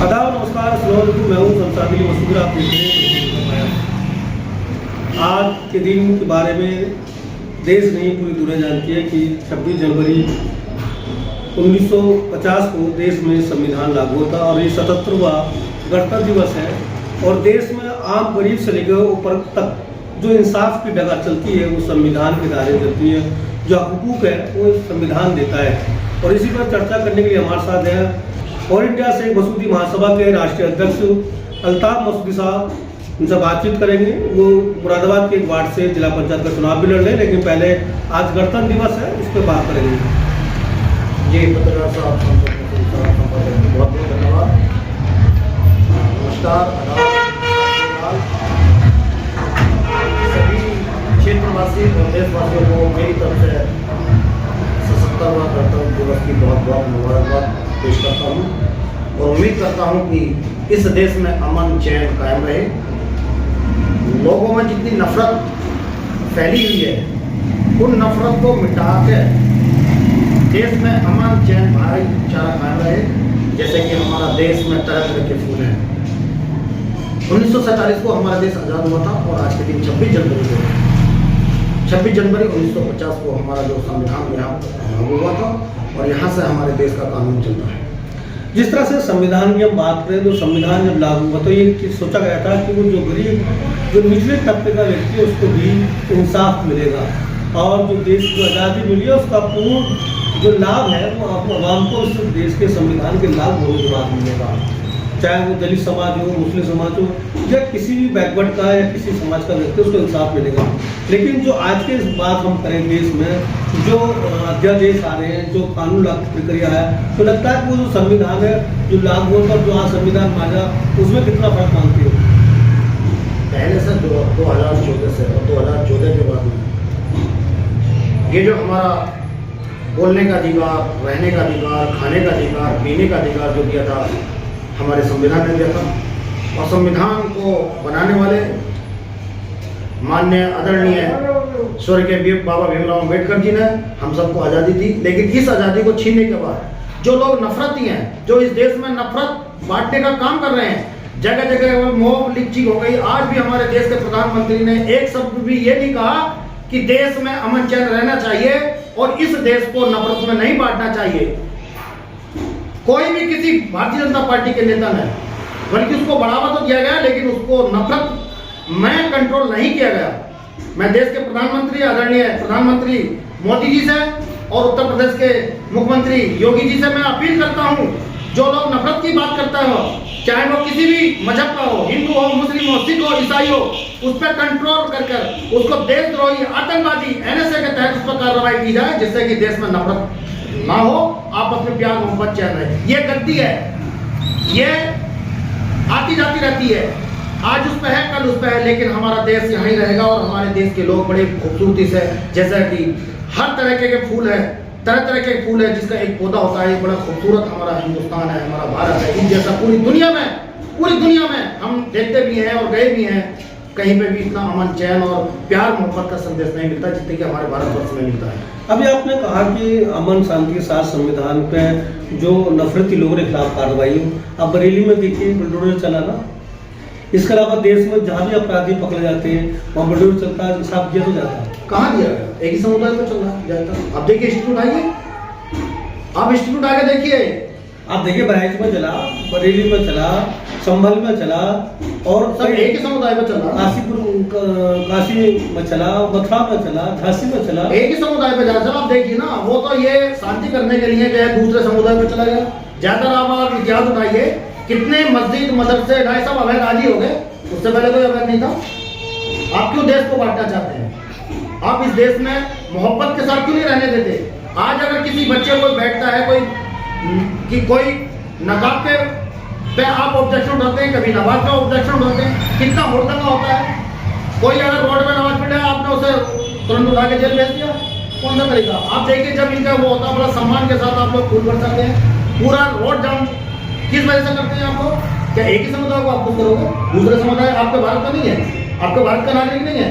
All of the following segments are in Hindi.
आदाब नमस्कार अस्सलाम मैं हूँ संसादी मसूद। आप देख रहे हैं आज के दिन के बारे में देश नहीं पूरी दुनिया जानती है कि 26 जनवरी 1950 को देश में संविधान लागू होता और ये 77वां गणतंत्र दिवस है। और देश में आम गरीब से लेकर ऊपर तक जो इंसाफ की डगर चलती है वो संविधान के दायरे चलती है। जो हुकूक है वो संविधान देता है। और इसी पर चर्चा करने के लिए हमारे साथ हैं ऑल इंडिया शेख मसूदी महासभा के राष्ट्रीय अध्यक्ष अल्ताफ मसूदी साहब। उनसे बातचीत करेंगे। वो मुरादाबाद के एक वार्ड से जिला पंचायत का चुनाव भी लड़ रहे हैं, लेकिन पहले आज गणतंत्र दिवस है, उस पर बात करेंगे। जी पत्रकार साहब बहुत बहुत धन्यवाद। नमस्कार सभी क्षेत्रवासी और देशवासियों को मेरी तरफ से 77वां गणतंत्र दिवस की बहुत बहुत मुबारकबाद पेश करता हूँ और उम्मीद करता हूँ कि इस देश में अमन चैन कायम रहे। लोगों में जितनी नफरत फैली हुई है उन नफरत को मिटा के देश में अमन चैन भाईचारा कायम रहे। जैसे कि हमारा देश में तरह तरह के फूल हैं। 1947 को हमारा देश आज़ाद हुआ था और आज के दिन 26 जनवरी 1950 को हमारा जो संविधान यहाँ लागू हुआ था और यहाँ से हमारे देश का कानून चलता है। जिस तरह से संविधान की हम बात करें तो संविधान जब लागू हुआ तो ये सोचा गया था कि वो जो गरीब जो निचले तबके का व्यक्ति है उसको भी इंसाफ मिलेगा और जो देश को आज़ादी मिली है उसका पूर्ण जो लाभ है वो आवाम को उस देश के संविधान के लाभ होने के बाद मिलेगा। चाहे वो दलित समाज हो, मुस्लिम समाज हो या किसी भी बैकवर्ड का या किसी समाज का व्यक्ति उसको इंसाफ मिलेगा। लेकिन जो आज के बात हम करें देश में जो अध्यादेश आ रहे हैं, जो कानून लागू प्रक्रिया है, तो लगता है कि वो जो संविधान है जो लागू होता है जो आज संविधान माना उसमें कितना फर्क मानते हो? पहले से 2014 से और 2014 के बाद में ये जो हमारा बोलने का अधिकार, रहने का अधिकार, खाने का अधिकार, पीने का अधिकार जो दिया था हमारे संविधान ने दिया था। और संविधान को बनाने वाले माननीय आदरणीय स्वर्गीय बाबा भीमराव अम्बेडकर जी ने हम सबको आज़ादी दी। लेकिन इस आज़ादी को छीनने के बाद जो लोग नफरती हैं, जो इस देश में नफरत बांटने का काम कर रहे हैं, जगह जगह मोब लिचिंग हो गई। आज भी हमारे देश के प्रधानमंत्री ने एक शब्द भी ये नहीं कहा कि देश में अमन चैन रहना चाहिए और इस देश को नफरत में नहीं बांटना चाहिए। कोई भी किसी भारतीय जनता पार्टी के नेता ने, बल्कि उसको बढ़ावा तो दिया गया लेकिन उसको नफरत में कंट्रोल नहीं किया गया। मैं देश के प्रधानमंत्री आदरणीय प्रधानमंत्री मोदी जी से और उत्तर प्रदेश के मुख्यमंत्री योगी जी से मैं अपील करता हूं, जो लोग नफरत की बात करता हो, चाहे वो किसी भी मजहब का हो, हिंदू हो, मुस्लिम हो, सिख हो, ईसाई हो, उस पर कंट्रोल कर उसको देशद्रोही आतंकवादी NSA के तहत उस पर कार्रवाई की जाए, जिससे कि देश में नफरत ना हो, आपस में प्यार मोहब्बत चल रहे। ये गद्दी है, ये आती जाती रहती है, आज उस पर है कल उस पर है, लेकिन हमारा देश यहाँ ही रहेगा। और हमारे देश के लोग बड़े खूबसूरती से, जैसा कि हर तरह के फूल है, तरह तरह के फूल है जिसका एक पौधा होता है, बड़ा खूबसूरत हमारा हिंदुस्तान है, हमारा भारत है। इन जैसा पूरी दुनिया में हम देखते भी हैं और गए भी हैं, कहीं पे भी इतना अमन चैन और प्यार मोहब्बत का संदेश नहीं मिलता जितने कि हमारे भारतवर्ष में मिलता है। अभी आपने कहा कि अमन शांति के साथ संविधान पे जो नफरती लोगों के खिलाफ कार्रवाई हो, अब बरेली में देखिए बुलडोजर चला ना। इसके अलावा देश में जहाँ भी अपराधी पकड़े जाते हैं वहाँ बुलडोजर चलता है, इंसाफ दिया तो जाता है। कहाँ दिया गया? एक ही समुदाय में चल रहा है जाता। अब देखिए इंस्टीट्यूट आइए, आप इंस्टीट्यूट आके देखिए, आप देखिए बहराइच में चला, बरेली में चला, संभल में चला और सब एक ही समुदाय में चला। काशी में चला, मथुरा में चला, झांसी में चला, एक ही समुदाय में चला। आप देखिए ना, वो तो ये शांति करने के लिए गए, दूसरे समुदाय में चला गया। ज्यादा आप इतिहास उठाइए, कितने मस्जिद मदरसे ढाई सब अवैध आदि हो गए, उससे पहले कोई अवैध नहीं था। आप क्यों देश को बांटना चाहते हैं? आप इस देश में मोहब्बत के साथ क्यों नहीं रहने देते? आज अगर किसी बच्चे को बैठता है कोई नकाब पे आप ऑब्जेक्शन उठाते हैं, कभी नमाज का ऑब्जेक्शन उठाते हैं, कितना मुर्दंगा होता है। कोई अगर रोड में नमाज पढ़े आपने उसे तुरंत उठा के जेल भेज दिया, कौन सा तरीका? आप देखिए जब इनका वो होता है बड़ा सम्मान के साथ आप लोग फूल बरसाते हैं, पूरा रोड जाम किस वजह से करते हैं आप लोग? क्या एक ही समुदाय को आप कुछ करोगे? दूसरे समुदाय आपके भारत का नहीं है, आपके भारत का नागरिक नहीं है।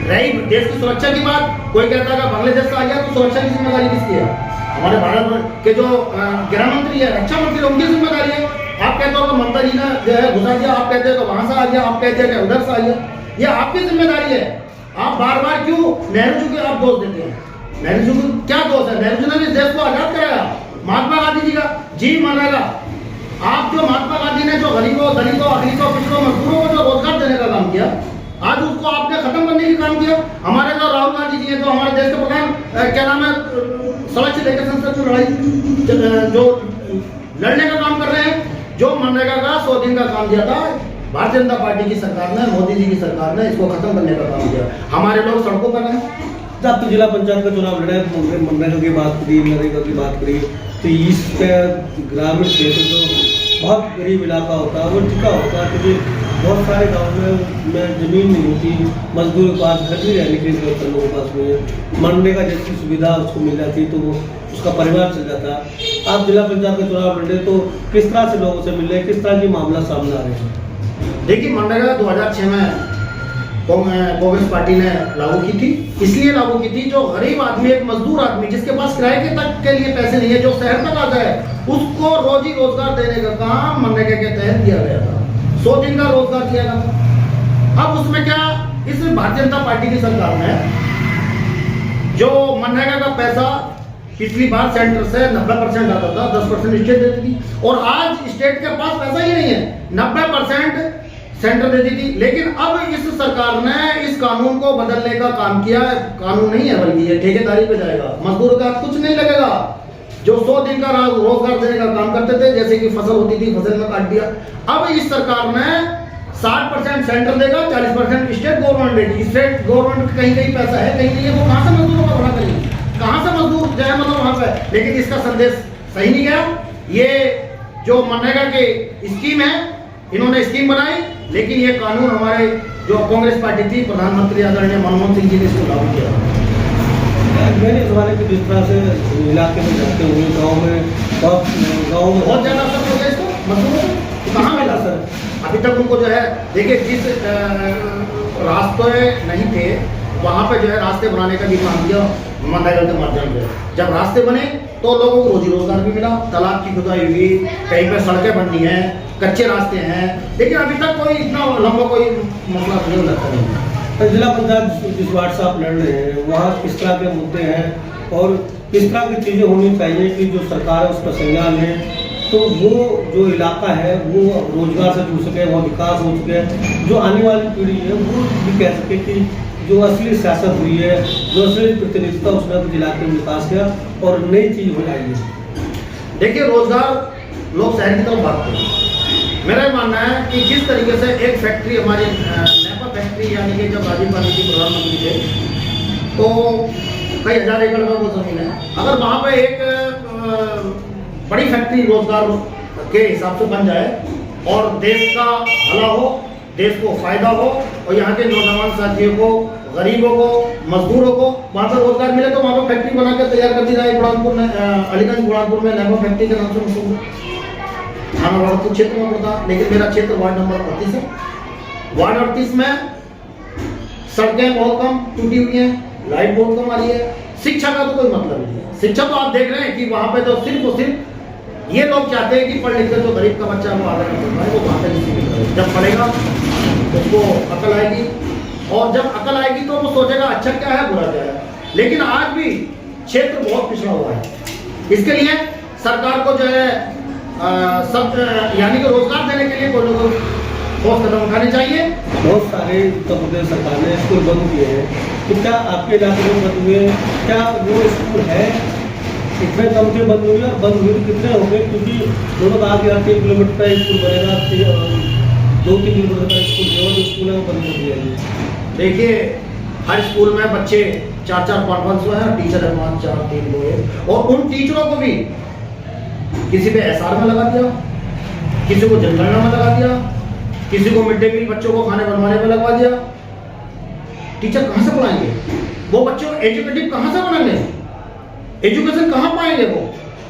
रही देश की सुरक्षा की बात, कोई कहता है बांग्लादेश से आ गया तो सुरक्षा की जिम्मेदारी किसकी है? हमारे भारत के जो गृह मंत्री है, रक्षा मंत्री है, उनकी जिम्मेदारी है। आप कहते हो ममता महीना जो है घुसा दिया, आप कहते हो कि वहां से आ गया, आप कहते हैं कि उधर से आ गया। ये आपकी जिम्मेदारी है। आप बार बार क्यों नेहरू जी को आप दोष देते हैं? नेहरू जी को क्या दोष है? नेहरू जी ने इस देश को आजाद कराया, महात्मा गांधी जी का जी मनरेगा। आप जो महात्मा गांधी ने जो गरीबों, दलितों, अखिलों, पिछड़ों, मजदूरों को जो रोजगार देने का काम किया, आज उसको आपने खत्म करने का काम किया। हमारे जो राहुल गांधी जी हैं, जो हमारे देश के प्रधान, क्या नाम है, सड़क से लेकर संसद में लड़ाई जो लड़ने का काम कर रहे हैं, जो मनरेगा का 100 दिन का काम दिया था, भारतीय जनता पार्टी की सरकार ने, मोदी जी की सरकार ने इसको खत्म करने का काम किया। हमारे लोग सड़कों पर हैं। जब तो जिला पंचायत का चुनाव लड़ा है, मनरेगा की बात करी, मनरेगा की बात करी, तो इस पे ग्रामीण क्षेत्र जो बहुत गरीब इलाका होता है वो टिका होता है, क्योंकि बहुत सारे गाँव में ज़मीन नहीं होती, मजदूर के पास घर भी रहने के लिए लोगों के पास में है। मनरेगा जैसी सुविधा उसको मिल जाती तो वो उसका परिवार चल जाता। आप जिला पंचायत का चुनाव लड़े तो किस तरह से लोगों से मिल रहे, किस तरह की मामला सामने आ रहे हैं? देखिए, मनरेगा 2006 में कांग्रेस पार्टी ने लागू की थी। इसलिए लागू की थी जो गरीब आदमी, एक मजदूर आदमी जिसके पास किराए के तक के लिए पैसे नहीं है, जो शहर तक आता है, उसको रोजी रोजगार देने का काम मनरेगा के तहत दिया गया था। 100 दिन का रोजगार दिया गया था। अब उसमें क्या, इस भारतीय जनता पार्टी की सरकार ने जो मनरेगा का पैसा पिछली बार सेंटर से 90% आता था, 10% स्टेट देती थी, और आज स्टेट के पास पैसा ही नहीं है, 90% सेंटर देती थी। लेकिन अब इस सरकार ने इस कानून को बदलने का काम किया। कानून नहीं है बल्कि ये ठेकेदारी पे जाएगा, मजदूर का कुछ नहीं लगेगा। जो 100 दिन का रोजगार देने का काम करते थे, जैसे कि फसल होती थी, फसल में काट दिया। अब इस सरकार ने 60% सेंटर देगा, 40% स्टेट गवर्नमेंट देगी। स्टेट गवर्नमेंट कहीं कहीं पैसा है, कहीं नहीं है, वो कहाँ से मजदूरों का भला करेगी, कहाँ से मजदूर जाए, मतलब वहां पे। लेकिन इसका संदेश सही नहीं गया। ये जो मनरेगा की स्कीम है, इन्होंने स्कीम बनाई, लेकिन ये कानून हमारे जो कांग्रेस पार्टी थी, प्रधानमंत्री आदरणीय मनमोहन सिंह जी ने इसको लागू किया। मैंने इस बारे में जिस तरह से इलाके में जाते हुए गाँव में बहुत ज़्यादा असर हो गया इसको, मजदूरों को कहाँ मिला सर? अभी तक उनको जो है, देखिए, जिस रास्ते नहीं थे वहाँ पे जो है रास्ते बनाने का भी काम किया मनरेगा के माध्यम से। जब रास्ते बने तो लोगों को रोजी रोजगार भी मिला, तालाब की खुदाई हुई, कहीं पे सड़कें बननी हैं, कच्चे रास्ते हैं। लेकिन अभी तक कोई इतना लंबा कोई मसला नहीं लगता नहीं। तो जिला पंचायत जिस वार्ड से आप लड़ रहे हैं, वहाँ किस तरह के मुद्दे हैं और किस तरह की चीज़ें होनी चाहिए कि जो सरकार है उस पर संज्ञान है, तो वो जो इलाका है वो रोजगार से जुड़ सके, वहाँ विकास हो सके, जो आने वाली पीढ़ी है वो भी कह सके कि जो असली सियासत हुई है, जो असली प्रतिनिधित्व उसने कुछ इलाके में विकास किया और नई चीज़ हो जाएगी। देखिए, रोजगार लोग शहर की तरफ भागते हैं। मेरा मानना है कि जिस तरीके से एक फैक्ट्री, हमारी नेपा फैक्ट्री, यानी कि जब राजीव गांधी जी प्रधानमंत्री थे तो कई हजार एकड़ में वो जमीन है, अगर वहाँ पे एक बड़ी फैक्ट्री रोजगार के हिसाब से बन जाए और देश का भला हो, देश को फायदा हो, और यहाँ के नौजवान साथियों को, गरीबों को, मजदूरों को वहाँ पर रोजगार मिले, तो वहाँ पर फैक्ट्री बना के तैयार कर दी जाए। बुरहानपुर में, अलीगंज बुरहानपुर में नेपा फैक्ट्री के नाम से मशहूर है। हाँ, बुरहानपुर क्षेत्र में पड़ता, लेकिन मेरा क्षेत्र वार्ड नंबर 38 है। वार्ड 38 में सड़कें बहुत कम टूटी हुई हैं, लाइट बहुत कम आ रही है, शिक्षा का तो कोई मतलब नहीं है। शिक्षा तो आप देख रहे हैं कि वहाँ पे तो सिर्फ और सिर्फ ये लोग चाहते हैं कि पढ़ लिख कर जो गरीब का बच्चा वो आगे निकल पाए, वो वहाँ पे नहीं। जब पढ़ेगा उसको अकल आएगी, और जब अकल आएगी तो वो सोचेगा अच्छा क्या है, बुरा क्या है। लेकिन आज भी क्षेत्र बहुत पिछड़ा हुआ है। इसके लिए सरकार को जो है सब यानी कि रोजगार देने के लिए कोई लोग ठोस कदम उठाने चाहिए। बहुत सारे उत्तर प्रदेश सरकार ने स्कूल बंद किए हैं, तो क्या आपके इलाके में बंद हुए? क्या वो स्कूल है? कितने कम के बंद हुए और बंद हुए तो कितने हो गए? क्योंकि दोनों कहा कि 3 किलोमीटर का स्कूल बनेगा, 2-3 किलोमीटर का स्कूल जो स्कूल है वो बंद कर दिया गया। देखिए, हर स्कूल में बच्चे 4-4, 5-5 हैं, टीचर है 5-4-3 लोग हैं, और उन टीचरों को भी किसी पे एसआर में लगा दिया, किसी को जनगणना में लगा दिया, किसी को मिड डे मील बच्चों को खाने बनवाने में लगवा दिया। टीचर कहाँ से पढ़ाएंगे? वो बच्चों एजुकेटिव कहाँ से बनेंगे? एजुकेशन कहाँ पाएंगे वो,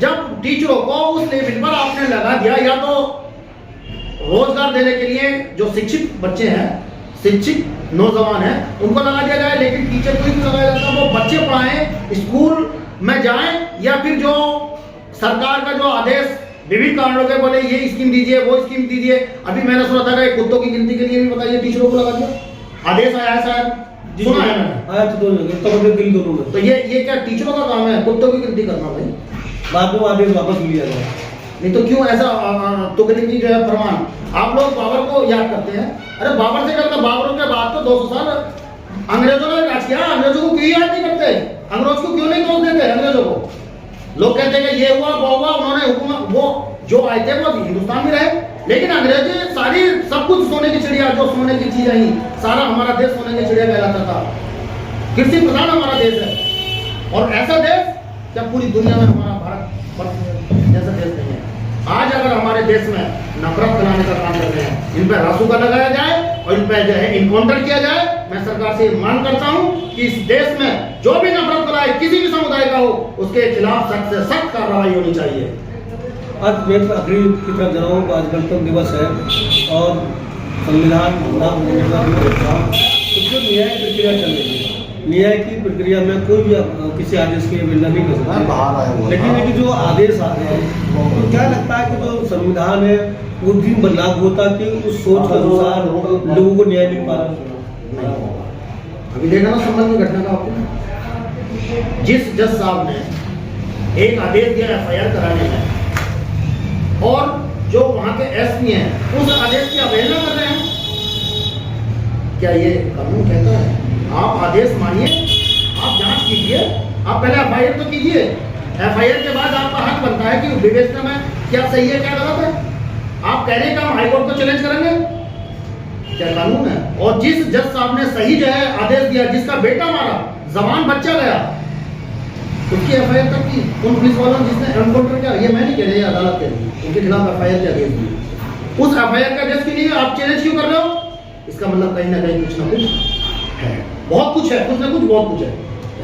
जब टीचरों को उस लेवल पर आपने लगा दिया? या तो रोजगार देने के लिए जो शिक्षित बच्चे हैं, शिक्षित नौजवान हैं, उनको लगा दिया जाए, लेकिन टीचर को ही लगाया जाता है। वो बच्चे पढ़ाएं, स्कूल में जाएं, या फिर जो सरकार का जो आदेश विभिन्न कारणों के बोले ये स्कीम दीजिए, वो स्कीम दीजिए। अभी मैंने सुना था कि कुत्तों की गिनती के लिए भी बताइए टीचरों को लगा दिया, आदेश आया है शायद, सुना है मैंने। आया तो दोनों में। तो ये क्या टीचरों का काम है कुत्तों की गिनती करना भाई? बाद में आदेश वापस लिया गया। नहीं तो क्यों ऐसा तुगलकी जो है फरमान? आप लोग बाबर को याद करते हैं, अरे बाबर से करते, बाबरों के बाद तो 200 साल अंग्रेजों ने राज किया, अंग्रेजों को क्यों याद नहीं करते? अंग्रेज को क्यों नहीं दोष देते अंग्रेजों को? लोग कहते हैं कि ये हुआ वो हुआ, उन्होंने हुकूमत, वो जो आए थे वो हिंदुस्तान में रहे, लेकिन अंग्रेजी सारी सब कुछ सोने की चिड़िया, जो सोने की चीज आई, सारा हमारा देश सोने की चिड़िया कहलाता था। कृषि प्रधान हमारा देश है, और ऐसा देश क्या पूरी दुनिया में हमारा भारत जैसा देश नहीं है। आज अगर हमारे देश में नफरत फैलाने का काम कर रहे हैं, इन पर रासुका लगाया जाए और इन पर जो है इनकाउंटर किया जाए। मैं सरकार से मांग करता हूं कि इस देश में जो भी नफरत फैलाए किसी भी समुदाय का हो, उसके खिलाफ सख्त से सख्त कार्रवाई होनी चाहिए। आज मैं अग्री की तरफ जा रहा हूँ, आज गणतंत्र दिवस है और संविधान नाम होने का भी देखता हूँ। तो जो न्याय प्रक्रिया चल रही है, न्याय की प्रक्रिया में कोई भी किसी आदेश की अवहेलना नहीं कर सकता, लेकिन ये जो आदेश आते हैं तो क्या लगता है कि जो संविधान है वो दिन बदलाव होता कि उस सोच के अनुसार लोगों को न्याय मिल पा रहा है। अभी देखा ना संबंध की घटना का आपने, जिस जज साहब ने एक आदेश दिया FIR कराने में, और जो वहां के SP हैं उस आदेश की अवहेलना कर रहे हैं। क्या ये कानून कहता है? आप आदेश मानिए, आप जांच कीजिए, आप पहले FIR तो कीजिए। FIR के बाद आपका हक बनता है कि विवेचना में क्या सही है क्या गलत है। आप कह रहे हैं कि हम हाईकोर्ट को चैलेंज करेंगे, क्या कानून है? और जिस जज साहब ने सही जो है आदेश दिया, जिसका बेटा मारा, जवान बच्चा गया, उसकी FIR तक की उन पुलिस वालों ने जिसने एनकाउंटर किया, ये मैं नहीं कह रही, अदालत कह रही है, उनके खिलाफ FIR के आदेश दिए। उस FIR का आदेश के लिए आप चैलेंज क्यों कर रहे हो? इसका मतलब कहीं ना कहीं कुछ ना कुछ है, बहुत कुछ है, कुछ ना कुछ बहुत कुछ है।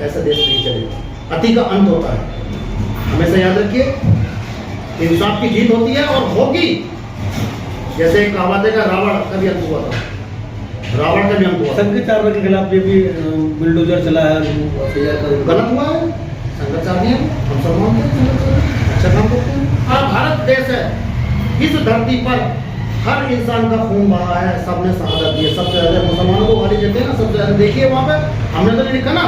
ऐसा देश नहीं चलेगा, अति का अंत होता है। हमेशा याद रखिए, इंसाफ की जीत होती है और होगी। जैसे कहावत है का रावण का भी अंत हुआ था, रावण का भी अंत हुआ। संघचार के खिलाफ ये भी बुलडोजर चला है, गलत हुआ है, संघचार नहीं है, हम सब मानते हैं, अच्छा काम करते हैं। और भारत देश है, इस धरती पर हर इंसान का खून बहा है, सबने शहादत दी है। सबसे ज्यादा मुसलमानों को गाली देते हैं ना, सबसे ज्यादा देखिए वहाँ पे, हमने तो नहीं लिखा ना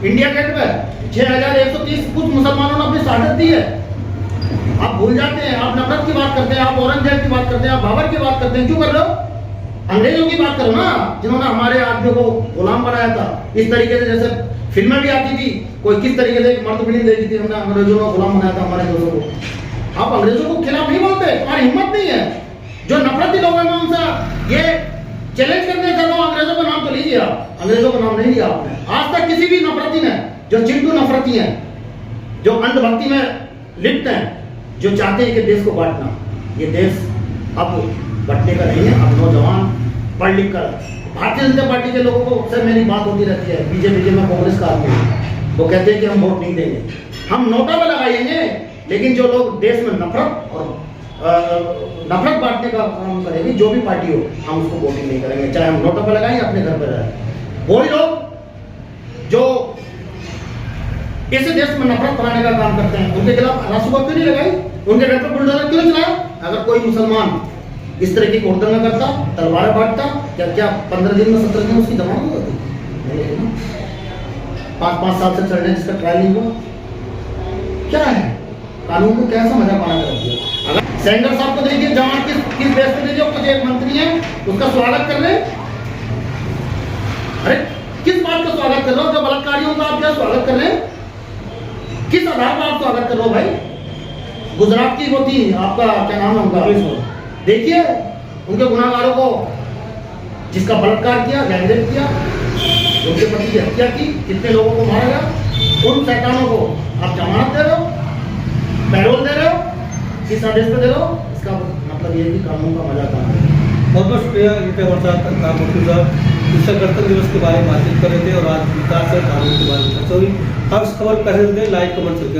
इंडिया गेट पे 6130 कुछ मुसलमानों ने अपनी शहादत दी है। आप भूल जाते हैं, आप नफरत की बात करते हैं, आप औरंगजेब की बात करते हैं, आप बाबर की बात करते हैं, क्यों कर रहे हो? अंग्रेजों की बात करो ना, जिन्होंने हमारे आदमियों को गुलाम बनाया था। इस तरीके से जैसे फिल्में भी आती थी, कोई किस तरीके से मर्द फिल्म देखी थी, हमने अंग्रेजों ने गुलाम बनाया था हमारे दोस्तों को। आप अंग्रेजों को खिलाफ नहीं बोलते, तुम्हारी हिम्मत नहीं है। जो नफरती लोग हैं उनसे ये चैलेंज करने चलो, अंग्रेजों का नाम तो लीजिए आप, अंग्रेजों का नाम नहीं लिया आपने आज तक किसी भी नफरती ने। जो चिंटू नफरती हैं, जो अंधभक्ति में लिप्त हैं, जो चाहते हैं कि देश को बांटना, ये देश अब बंटने का नहीं है। अब नौजवान पढ़ लिख कर, भारतीय जनता पार्टी के लोगों को से मेरी बात होती रहती है, बीजेपी में कांग्रेस का आदमी है, वो कहते हैं कि हम वोट नहीं देंगे, हम नोटा में लगाएंगे। लेकिन जो लोग देश में नफरत और नफरत बांटने का काम करेंगे, जो भी पार्टी हो, हम उसको वोटिंग नहीं करेंगे, चाहे हम नोटों पर लगाएं अपने घर पर रहें। वही लोग जो इस देश में नफरत फैलाने का काम करते हैं, उनके खिलाफ रासुका क्यों नहीं लगाई? उनके घर पर बुलडोजर क्यों नहीं चलाया? अगर कोई मुसलमान इस तरह की कोर्टन में करता, तलवारें बांटता, क्या 15 दिन में 17 दिन उसकी जमानत हो जाती? 5-5 साल से चल रहे जिसका ट्रायल नहीं हुआ, क्या है? कानून को कैसा मजा पाना चाहिए? अगर सेंगर साहब को देखिए, जमानत किस बेस पे देखिए, कुछ एक मंत्री है उसका स्वागत कर रहे हैं। अरे किस बात का स्वागत कर रहे हो? जो बलात्कारियों का आप क्या स्वागत कर रहे हैं? किस आधार पर आप स्वागत कर रहे हो भाई? गुजरात की वो थी, आपका क्या नाम है उनका, देखिए उनके गुनाहगारों को, जिसका बलात्कार किया, गैंगरेप किया, उनके पति की हत्या की, कितने लोगों को मारा गया, उन शैतानों को आप जमानत दे रहे हो, पैरोल दे रहे हो, किस आदेश पे दे रहे हो? इसका मतलब ये कि कानून का मजा कहाँ है? बहुत बहुत शुक्रिया इससे गणतंत्र दिवस के बारे में बातचीत कर रहे थे और आज विकास और कानून के बारे में। तो खबर कैसे लाइक कमेंट करके